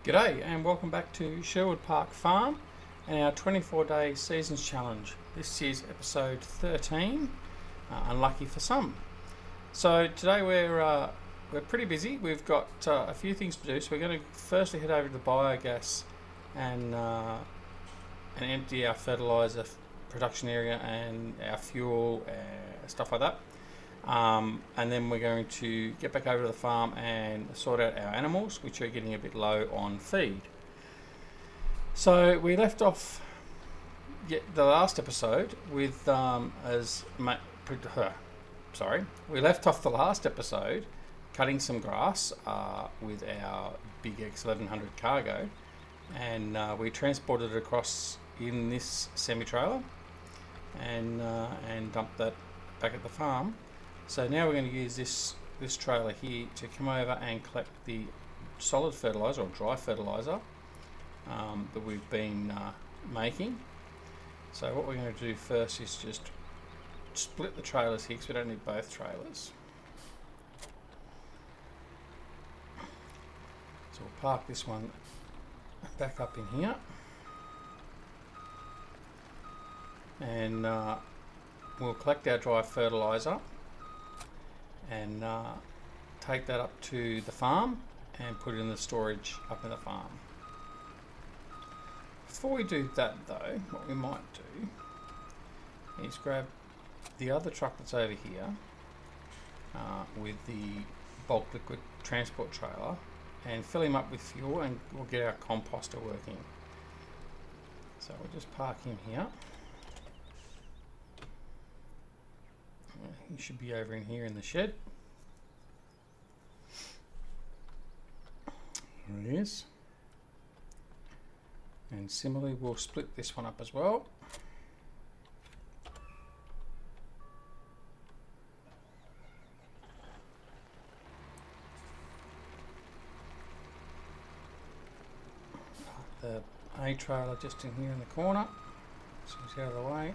G'day and welcome back to Sherwood Park Farm and our 24-day seasons challenge. This is episode 13, unlucky for some. So today we're pretty busy. We've got a few things to do. So we're going to firstly head over to the biogas and empty our fertiliser production area and our fuel, stuff like that. And then we're going to get back over to the farm and sort out our animals, which are getting a bit low on feed. So we left off the last episode with we left off the last episode cutting some grass with our big X1100 cargo, and we transported it across in this semi-trailer and dumped that back at the farm. So now we're going to use this trailer here to come over and collect the solid fertiliser or dry fertiliser that we've been making. So what we're going to do first is just split the trailers here because we don't need both trailers. So we'll park this one back up in here, and we'll collect our dry fertiliser and take that up to the farm and put it in the storage up in the farm. Before we do that though, what we might do is grab the other truck that's over here with the bulk liquid transport trailer and fill him up with fuel, and we'll get our composter working. So we'll just park him here. He should be over in here in the shed. There it is. And similarly, we'll split this one up as well. The A trailer just in here in the corner, so it's out of the way.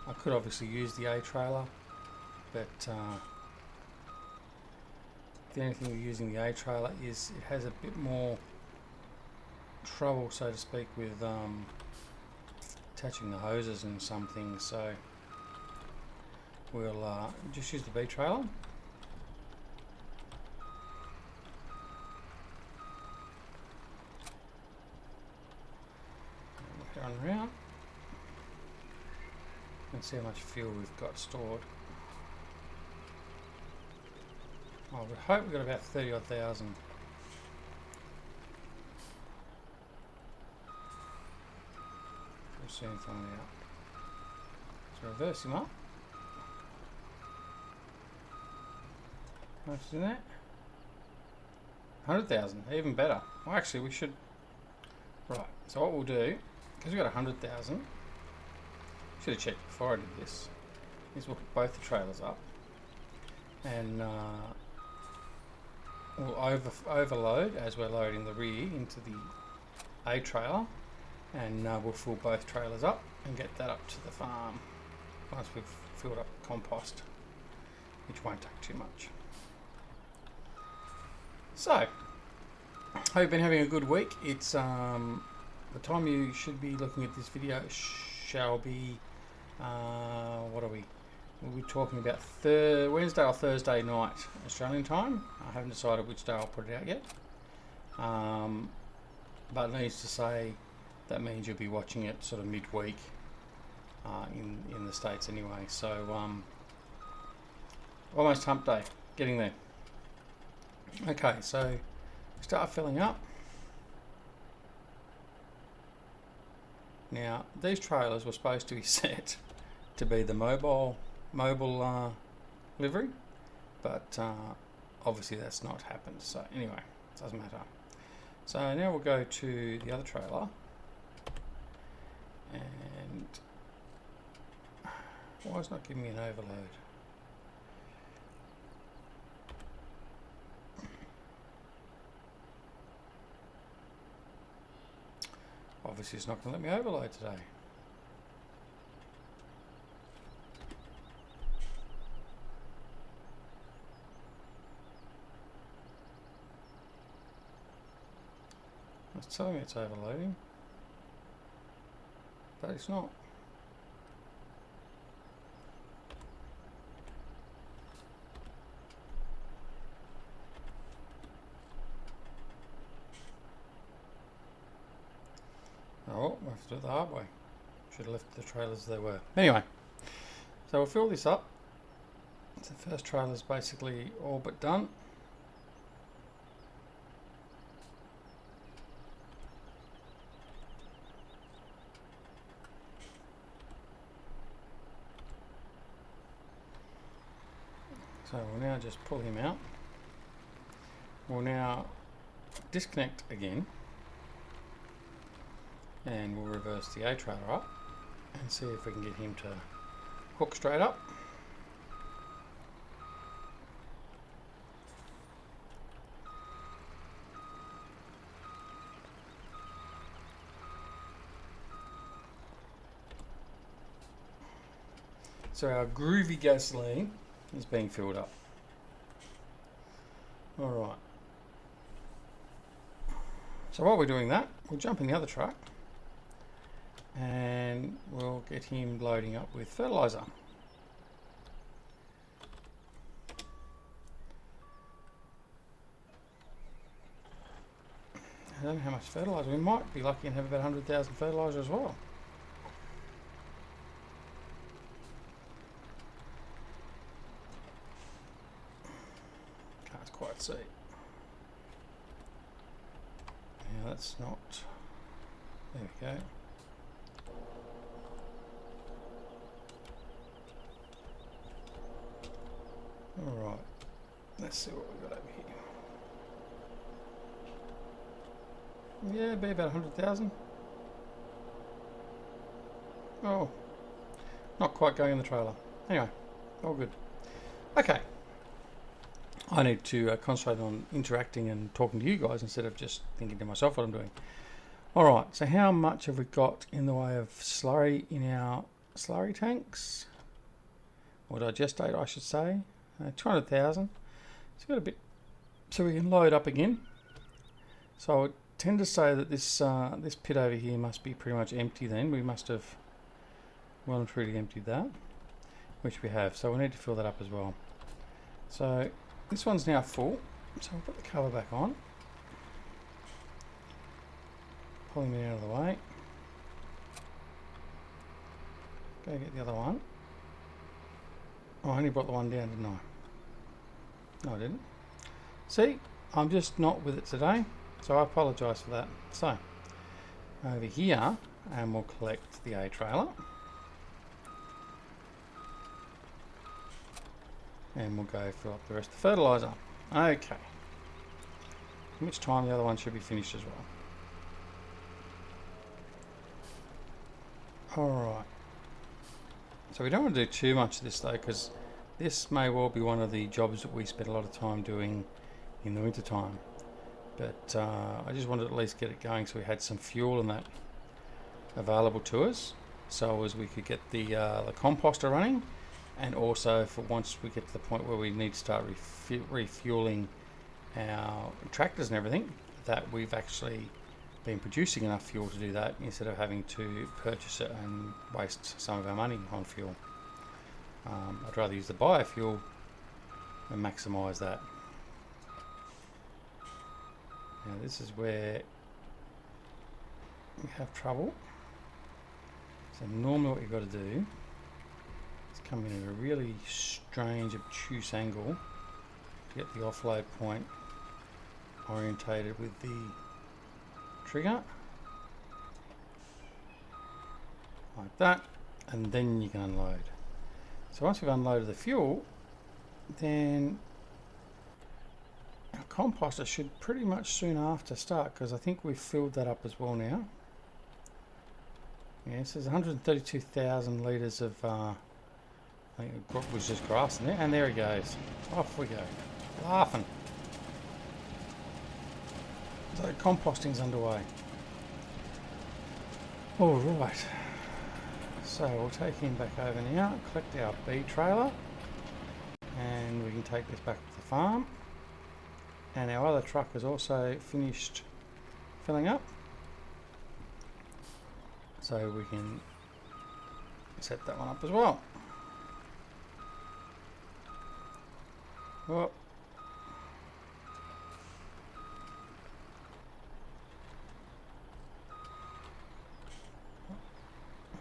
I could obviously use the A trailer, but the only thing with using the A trailer is it has a bit more trouble, so to speak, with attaching the hoses and some things. So we'll just use the B trailer. We'll run around and see how much fuel we've got stored. I would hope we've got about 30 odd thousand. We'll soon find out. So reverse him up. How much is in that? 100,000, even better. Well, actually we should. Right, so what we'll do, because we've got 100,000, should have checked before I did this, is we'll put both the trailers up and we'll overload as we're loading the rear into the A trailer, and we'll fill both trailers up and get that up to the farm once we've filled up compost, which won't take too much. So, hope you've been having a good week. It's the time you should be looking at this video shall be what are we? We'll be talking about Wednesday or Thursday night Australian time. I haven't decided which day I'll put it out yet. But needs to say that means you'll be watching it sort of midweek in the States anyway. So almost hump day, getting there. Okay, so start filling up. Now these trailers were supposed to be set to be the mobile livery, but obviously that's not happened. So anyway, it doesn't matter. So now we'll go to the other trailer, and why is it not giving me an overload? Obviously it's not going to let me overload today. It's telling me it's overloading, but it's not. Oh, we have to do it the hard way. Should have left the trailers as they were. Anyway, so we'll fill this up. So the first trailer is basically all but done. So we'll now just pull him out. We'll now disconnect again, and we'll reverse the A trailer up and see if we can get him to hook straight up. So our groovy gasoline is being filled up. Alright. So while we're doing that, we'll jump in the other truck and we'll get him loading up with fertilizer. I don't know how much fertilizer. We might be lucky and have about 100,000 fertilizer as well. Can't quite see. Now that's not. There we go. Alright, let's see what we've got over here. Yeah, be about 100,000. Oh, not quite going in the trailer. Anyway, all good. Okay, I need to concentrate on interacting and talking to you guys instead of just thinking to myself what I'm doing. Alright, so how much have we got in the way of slurry in our slurry tanks? Or digestate, I should say. 200,000. So got a bit, so we can load up again. So I would tend to say that this this pit over here must be pretty much empty. Then we must have well and truly emptied that, which we have. So we need to fill that up as well. So this one's now full. So I'll put the cover back on. Pulling it out of the way. Go get the other one. Oh, I only brought the one down, didn't I? No, I didn't. See, I'm just not with it today, so I apologise for that. So, over here, and we'll collect the A trailer. And we'll go fill up the rest of the fertiliser. Okay. In which time the other one should be finished as well. Alright. So we don't want to do too much of this though, because this may well be one of the jobs that we spend a lot of time doing in the winter time. But I just wanted to at least get it going so we had some fuel and that available to us, so as we could get the composter running, and also for once we get to the point where we need to start refueling our tractors and everything, that we've actually been producing enough fuel to do that instead of having to purchase it and waste some of our money on fuel. I'd rather use the biofuel and maximise that. Now this is where we have trouble. So normally what you've got to do is come in at a really strange, obtuse angle to get the offload point orientated with the trigger, like that, and then you can unload. So once we've unloaded the fuel, then our composter should pretty much soon after start, because I think we've filled that up as well now. Yes, there's 132,000 litres of I think it was just grass in there, and there he goes. Off we go, laughing. So composting's underway. All right. So we'll take him back over now, collect our B trailer, and we can take this back to the farm. And our other truck is also finished filling up. so we can set that one up as well. Well,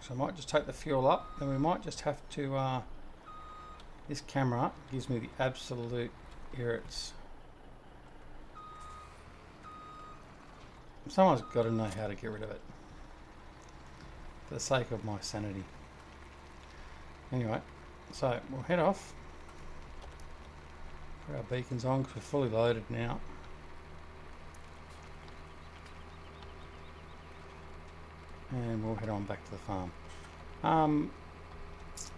so I might just take the fuel up, then we might just have to, this camera gives me the absolute irrits. Someone's got to know how to get rid of it, for the sake of my sanity. Anyway, so we'll head off. Put our beacons on because we're fully loaded now. And we'll head on back to the farm.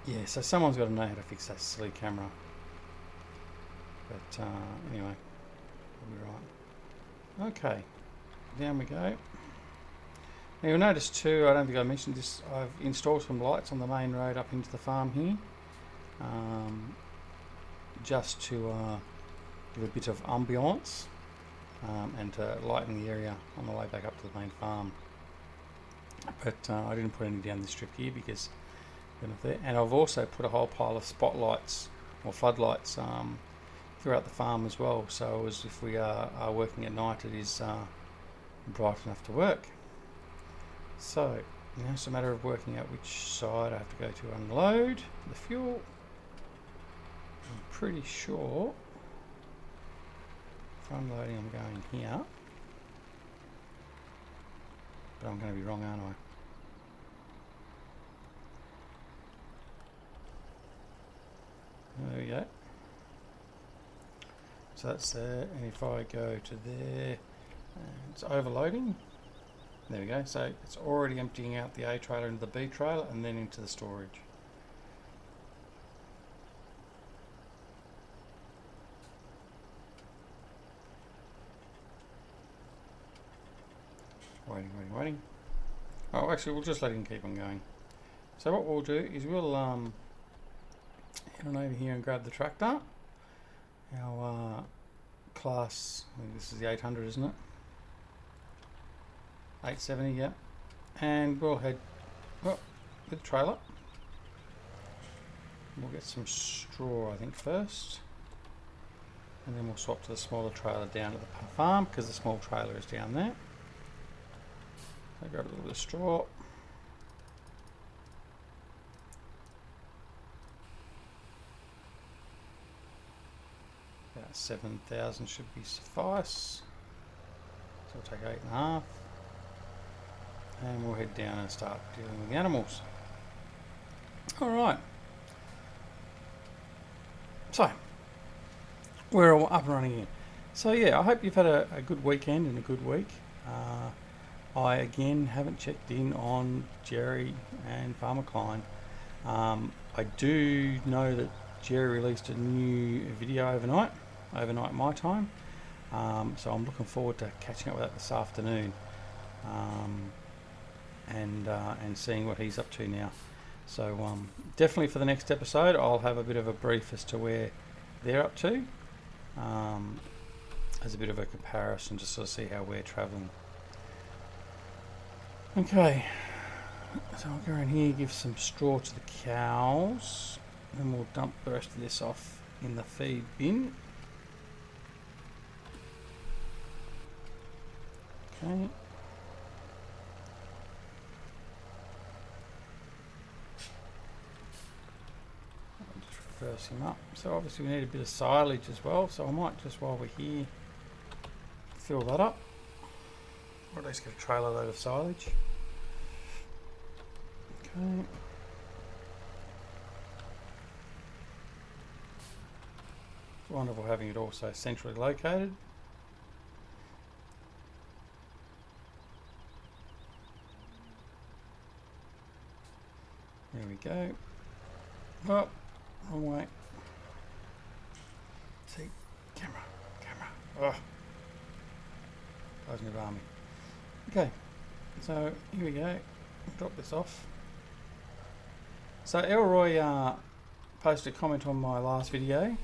Yeah, so someone's got to know how to fix that silly camera. But anyway, we'll be right. Okay, down we go. Now you'll notice too, I don't think I mentioned this, I've installed some lights on the main road up into the farm here. Just to give a bit of ambiance and to lighten the area on the way back up to the main farm. But I didn't put any down this strip here because they're not there. And I've also put a whole pile of spotlights or floodlights throughout the farm as well. So as if we are working at night, it is bright enough to work. So now it's a matter of working out which side I have to go to unload the fuel. I'm pretty sure for unloading I'm going here, but I'm going to be wrong, aren't I? There we go. So that's there, and if I go to there, and it's overloading. There we go. So it's already emptying out the A trailer into the B trailer and then into the storage. Waiting. Oh, actually, we'll just let him keep on going. So what we'll do is we'll head on over here and grab the tractor. Our class, I think this is the 800, isn't it? 870, yeah. And we'll head with the trailer. We'll get some straw, I think, first. And then we'll swap to the smaller trailer down at the farm because the small trailer is down there. I got a little bit of straw. About 7,000 should be suffice. So we'll take 8.5. And we'll head down and start dealing with the animals. Alright. So, we're all up and running here. So yeah, I hope you've had a good weekend and a good week. I again haven't checked in on Jerry and Farmer Klein. I do know that Jerry released a new video overnight my time. So I'm looking forward to catching up with that this afternoon. And seeing what he's up to now. So definitely for the next episode I'll have a bit of a brief as to where they're up to, as a bit of a comparison, just sort of see how we're travelling. Okay, so I'll go in here, give some straw to the cows, and we'll dump the rest of this off in the feed bin. Okay. Reverse him up. So obviously we need a bit of silage as well, so I might just, while we're here, fill that up, or at least get a trailer load of silage. Okay. It's wonderful having it also centrally located. There we go. Oh, wrong way. See, camera. Oh, doesn't bar me. Okay, so here we go. Drop this off. So Elroy posted a comment on my last video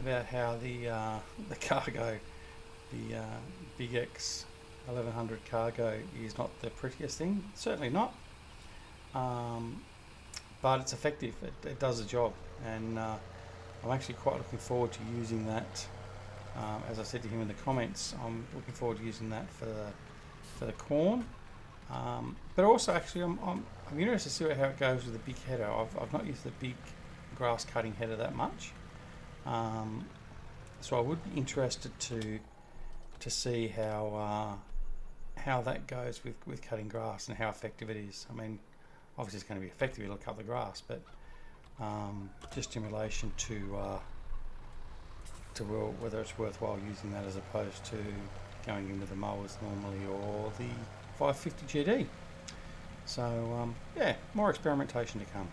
about how the cargo, the Big X 1100 cargo, is not the prettiest thing. Certainly not. but it's effective. It does the job, and I'm actually quite looking forward to using that. As I said to him in the comments, I'm looking forward to using that for the corn. But also, actually, I'm interested to see how it goes with the big header. I've not used the big grass cutting header that much, so I would be interested to see how that goes with cutting grass and how effective it is. I mean, obviously it's going to be effective, it'll cut the grass, but just in relation to whether it's worthwhile using that as opposed to going in with the mowers normally or the 550 GD. So yeah, more experimentation to come.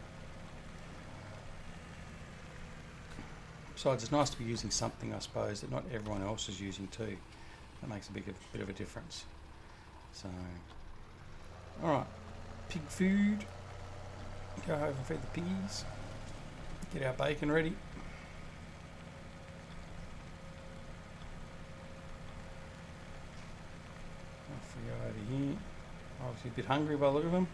Besides, it's nice to be using something, I suppose, that not everyone else is using too. That makes a bit of a difference. So, alright, pig food. Go over and feed the piggies. Get our bacon ready. Off we go over here. Obviously a bit hungry by the look of them.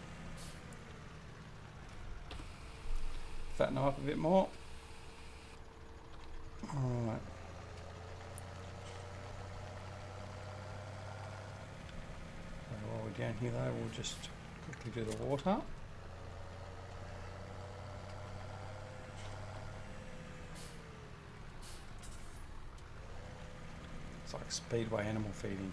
Fatten them up a bit more. Alright. So while we're down here though, we'll just quickly do the water. It's like speedway animal feeding.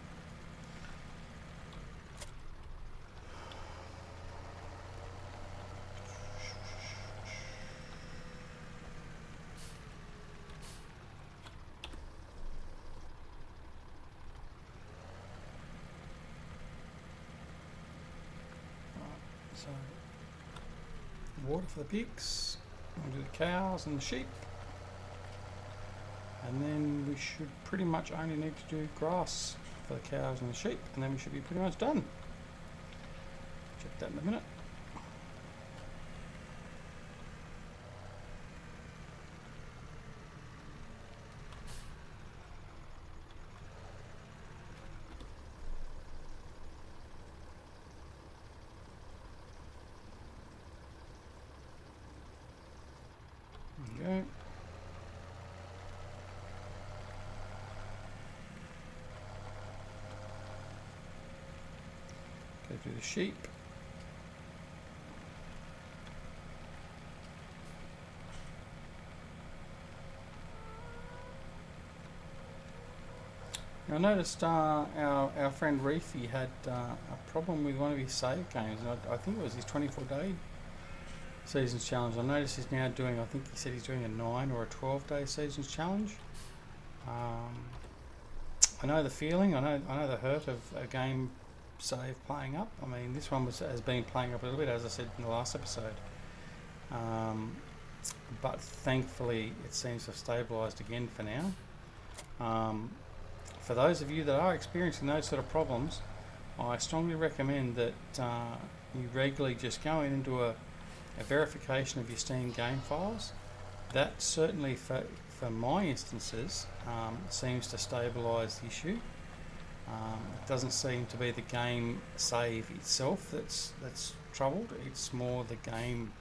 So, water for the pigs, we'll do the cows and the sheep, and then we should pretty much only need to do grass for the cows and the sheep, and then we should be pretty much done. Check that in a minute. Go. Go through the sheep. I noticed our friend Reefy had a problem with one of his save games, and I think it was his 24-day Seasons Challenge. I noticed he's now doing, I think he said he's doing a 9 or a 12-day Seasons Challenge. I know the feeling, I know the hurt of a game save playing up. I mean, this one has been playing up a little bit, as I said in the last episode. But thankfully it seems to have stabilised again for now. For those of you that are experiencing those sort of problems, I strongly recommend that you regularly just go in and do a verification of your Steam game files. That certainly for my instances seems to stabilise the issue. It doesn't seem to be the game save itself that's troubled, it's more the game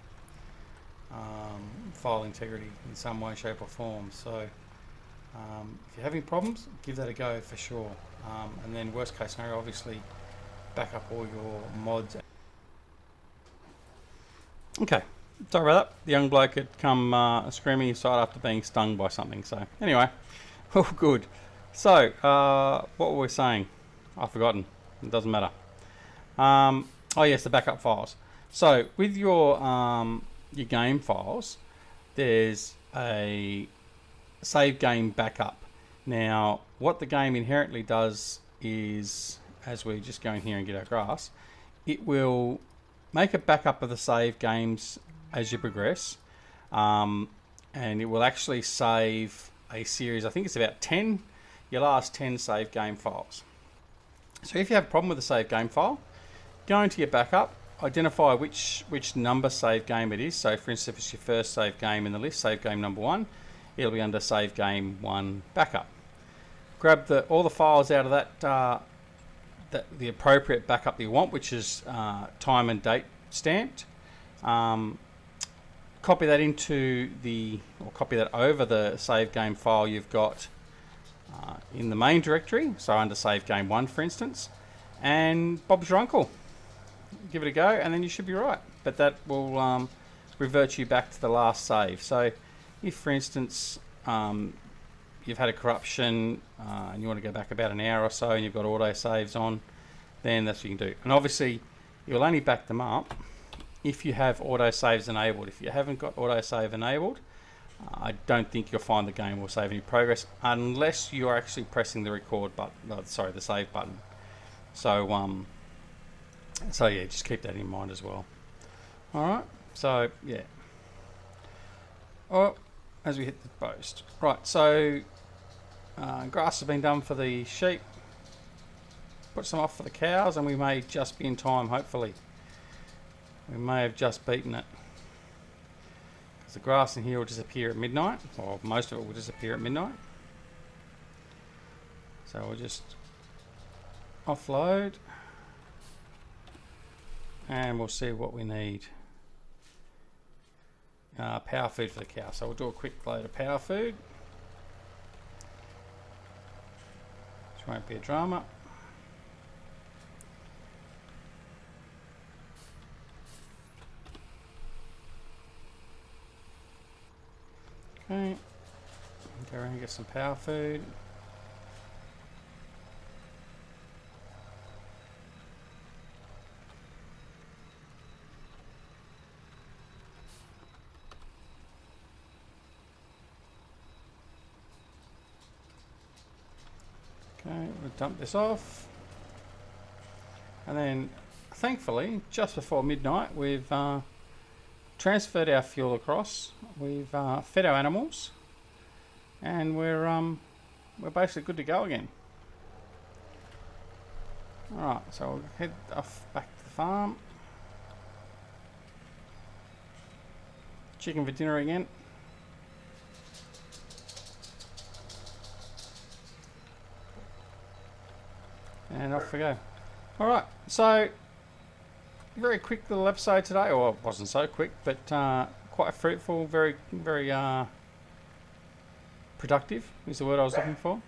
file integrity in some way, shape or form. So if you're having problems, give that a go for sure. And then worst case scenario, obviously back up all your mods. Okay, sorry about that. The young bloke had come screaming inside after being stung by something. So anyway, all good. So what were we saying? I've forgotten. It doesn't matter. Oh yes, the backup files. So with your game files, there's a save game backup. Now, what the game inherently does is, as we just go in here and get our grass, it will make a backup of the save games as you progress, and it will actually save a series, I think it's about 10, your last 10 save game files. So if you have a problem with a save game file, go into your backup, identify which number save game it is. So for instance, if it's your first save game in the list, save game number 1, it'll be under save game 1 backup. Grab all the files out of that, the appropriate backup that you want, which is time and date stamped. copy that copy that over the save game file you've got in the main directory, so under save game 1 for instance, and Bob's your uncle. Give it a go and then you should be right, but that will revert you back to the last save. So if for instance you've had a corruption and you want to go back about an hour or so and you've got auto saves on, then that's what you can do. And obviously you'll only back them up if you have auto saves enabled. If you haven't got auto save enabled, I don't think you'll find the game will save any progress unless you are actually pressing the record button, the save button. So yeah, just keep that in mind as well. Alright, so yeah. Oh, as we hit the post. Right, so grass has been done for the sheep. Put some off for the cows, and we may just be in time, hopefully. We may have just beaten it. Because the grass in here will disappear at midnight, or most of it will disappear at midnight. So we'll just offload. And we'll see what we need. Power food for the cow. So we'll do a quick load of power food. Which won't be a drama. Okay. Go around and get some power food. Okay, we'll dump this off. And then, thankfully, just before midnight, we've transferred our fuel across. We've fed our animals, and we're basically good to go again. All right, so we'll head off back to the farm. Chicken for dinner again. And off we go. Alright, so very quick little episode today, or it wasn't so quick, but quite fruitful, very productive is the word I was looking for.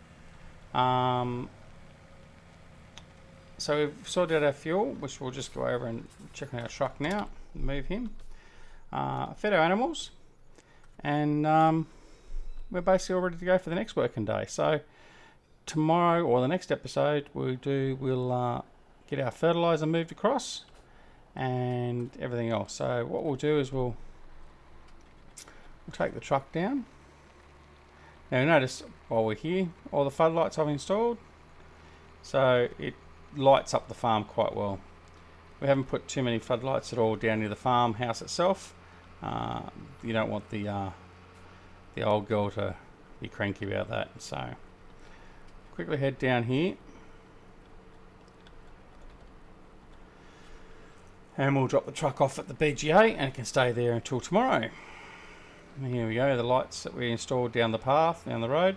So we've sorted out our fuel, which we'll just go over and check on our truck now, move him. Fed our animals, and we're basically all ready to go for the next working day. So tomorrow, or the next episode, we'll get our fertilizer moved across and everything else. So what we'll do is we'll take the truck down. Now notice while we're here, all the floodlights I've installed, so it lights up the farm quite well. We haven't put too many floodlights at all down near the farmhouse itself. You don't want the old girl to be cranky about that. So quickly head down here, and we'll drop the truck off at the BGA, and it can stay there until tomorrow. And here we go, the lights that we installed down the path, down the road.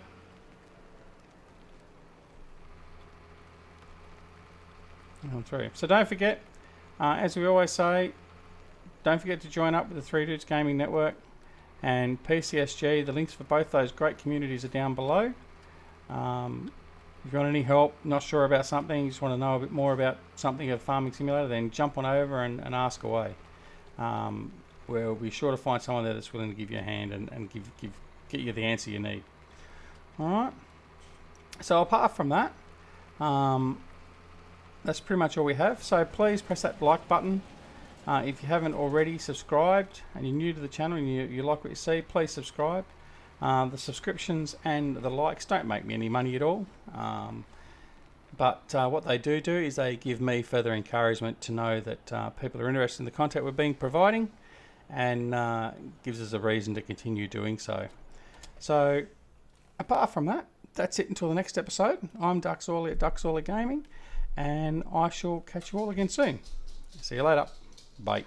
On through. So don't forget, as we always say, don't forget to join up with the Three Dudes Gaming Network and PCSG. The links for both those great communities are down below. If you want any help, not sure about something, you just want to know a bit more about something of Farming Simulator, then jump on over and ask away. We'll be sure to find someone there that's willing to give you a hand and get you the answer you need. Alright, so apart from that, that's pretty much all we have. So please press that like button. If you haven't already subscribed and you're new to the channel and you like what you see, please subscribe. The subscriptions and the likes don't make me any money at all, but what they do is they give me further encouragement to know that people are interested in the content we're providing, and gives us a reason to continue doing so. So apart from that, that's it until the next episode. I'm Duckzorly at Duckzorly Gaming, and I shall catch you all again soon. See you later. Bye.